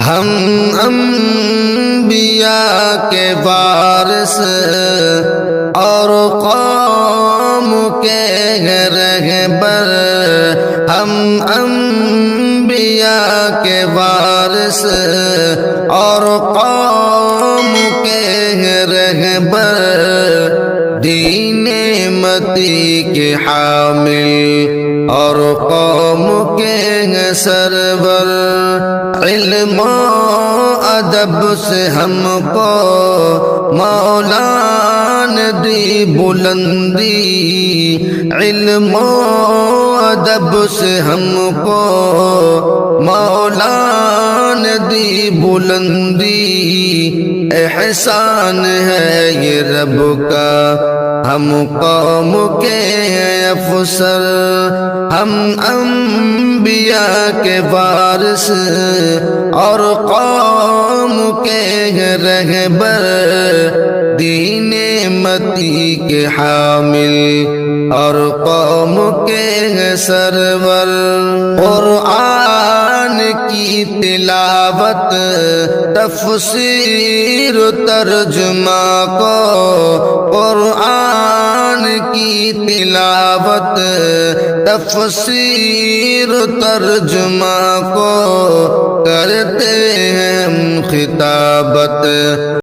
ہم انبیاء کے وارث اور قوم کے رہبر، ہم انبیاء کے وارث اور قوم کے رہبر، دین متی کے حامل اور قوم کے سرور، علم و ادب سے ہم کو مولا نے دی بلندی، علم و ادب سے ہم کو مولا نے دی بلندی، احسان ہے یہ رب کا ہم قوم کے افسر، ہم انبیاء کے وارث اور قوم کے رہبر، دین متی کے حامل اور قوم کے سرور، قرآن کی تلاوت تفسیر ترجمہ کو، قرآن کی تلاوت تفسیر ترجمہ کو کرتے ہیں ہم خطابت۔